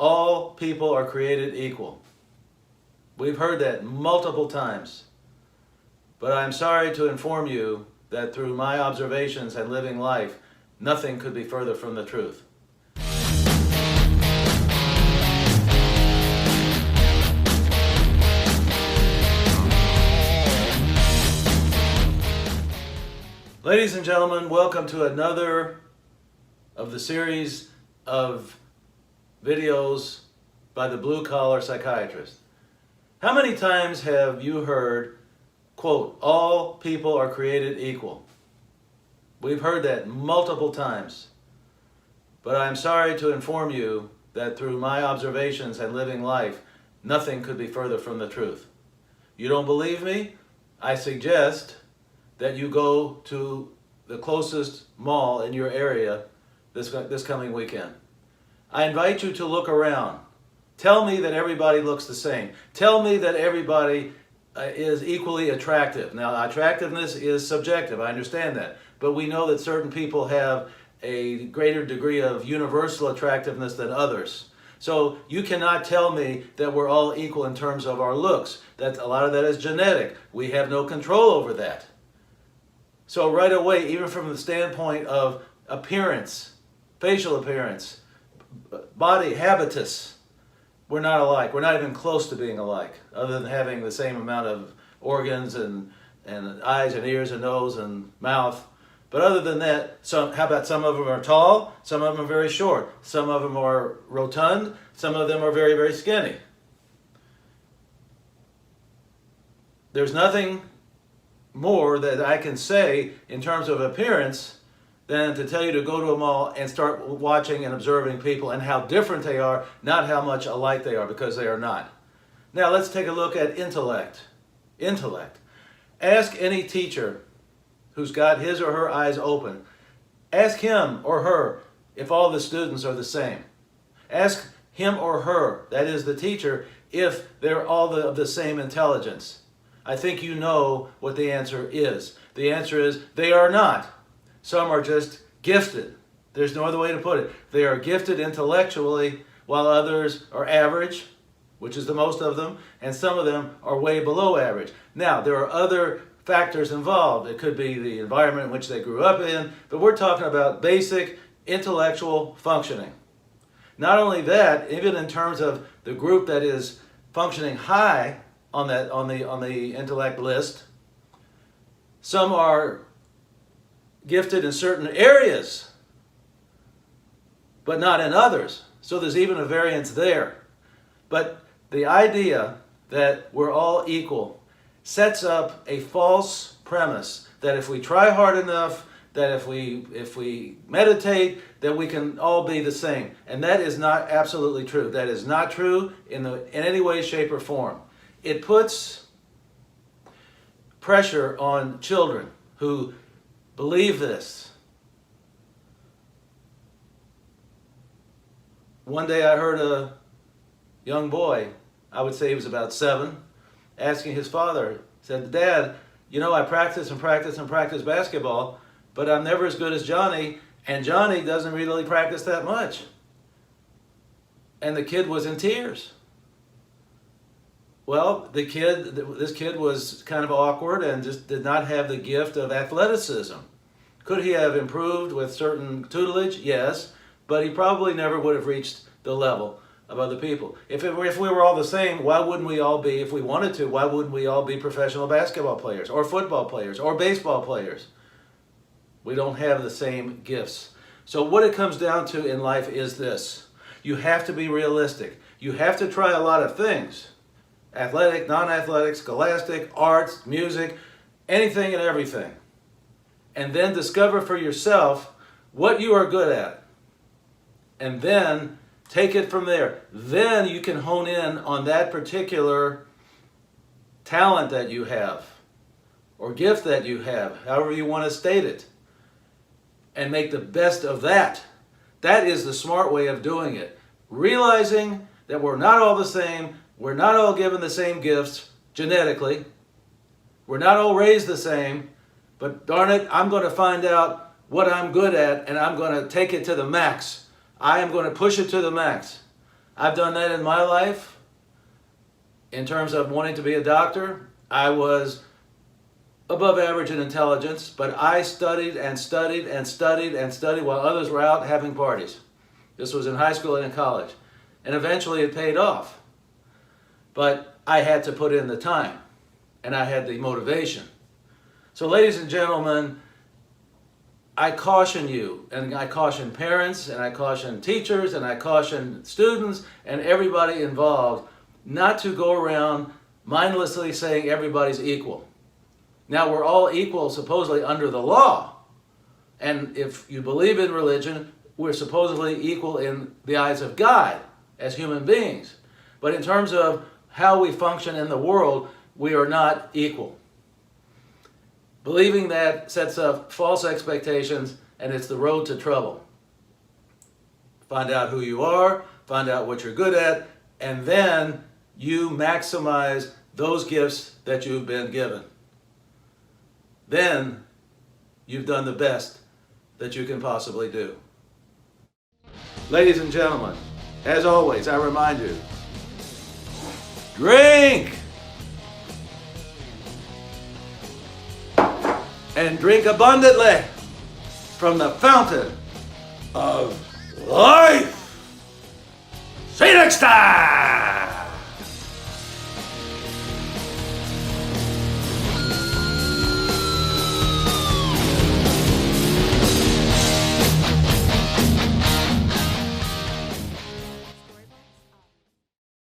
all people are created equal. We've heard that multiple times. But I'm sorry to inform you that through my observations and living life, nothing could be further from the truth. Ladies and gentlemen, welcome to another of the series of videos by the Blue Collar Psychiatrist. How many times have you heard, quote, all people are created equal? We've heard that multiple times. But I'm sorry to inform you that through my observations and living life, nothing could be further from the truth. You don't believe me? I suggest that you go to the closest mall in your area this coming weekend. I invite you to look around. Tell me that everybody looks the same. Tell me that everybody is equally attractive. Now, attractiveness is subjective, I understand that. But we know that certain people have a greater degree of universal attractiveness than others. So you cannot tell me that we're all equal in terms of our looks. That a lot of that is genetic. We have no control over that. So right away, even from the standpoint of appearance, facial appearance, body habitus, we're not alike. We're not even close to being alike, other than having the same amount of organs and eyes and ears and nose and mouth. But other than that, how about some of them are tall, some of them are very short, some of them are rotund, some of them are very, very skinny. There's nothing more that I can say in terms of appearance than to tell you to go to a mall and start watching and observing people and how different they are, not how much alike they are, because they are not. Now let's take a look at intellect. Intellect. Ask any teacher who's got his or her eyes open. Ask him or her if all the students are the same. Ask him or her, that is the teacher, if they're all of the same intelligence. I think you know what the answer is. The answer is they are not. Some are just gifted. There's no other way to put it. They are gifted intellectually, while others are average, which is the most of them, and some of them are way below average. Now, there are other factors involved. It could be the environment in which they grew up in, but we're talking about basic intellectual functioning. Not only that, even in terms of the group that is functioning high on the intellect list, some are gifted in certain areas, but not in others. So there's even a variance there. But the idea that we're all equal sets up a false premise that if we try hard enough, that if we meditate, that we can all be the same. And that is not absolutely true. That is not true in any way, shape, or form. It puts pressure on children who believe this. One day I heard a young boy, I would say he was about 7, asking his father, said, "Dad, you know, I practice and practice and practice basketball, but I'm never as good as Johnny, and Johnny doesn't really practice that much." And the kid was in tears. Well, this kid was kind of awkward and just did not have the gift of athleticism. Could he have improved with certain tutelage? Yes, but he probably never would have reached the level of other people. If we were all the same, why wouldn't we all be, if we wanted to, why wouldn't we all be professional basketball players or football players or baseball players? We don't have the same gifts. So what it comes down to in life is this. You have to be realistic. You have to try a lot of things. Athletic, non-athletic, scholastic, arts, music, anything and everything. And then discover for yourself what you are good at. And then take it from there. Then you can hone in on that particular talent that you have, or gift that you have, however you want to state it, and make the best of that. That is the smart way of doing it. Realizing that we're not all the same, we're not all given the same gifts genetically, we're not all raised the same, but darn it, I'm going to find out what I'm good at and I'm going to take it to the max. I am going to push it to the max. I've done that in my life. In terms of wanting to be a doctor, I was above average in intelligence, but I studied and studied and studied and studied while others were out having parties. This was in high school and in college. And eventually it paid off. But I had to put in the time, and I had the motivation. So ladies and gentlemen, I caution you, and I caution parents, and I caution teachers, and I caution students, and everybody involved, not to go around mindlessly saying everybody's equal. Now, we're all equal supposedly under the law. And if you believe in religion, we're supposedly equal in the eyes of God as human beings. But in terms of how we function in the world, we are not equal. Believing that sets up false expectations, and it's the road to trouble. Find out who you are, find out what you're good at, and then you maximize those gifts that you've been given. Then you've done the best that you can possibly do. Ladies and gentlemen, as always, I remind you, drink! And drink abundantly from the fountain of life. See you next time!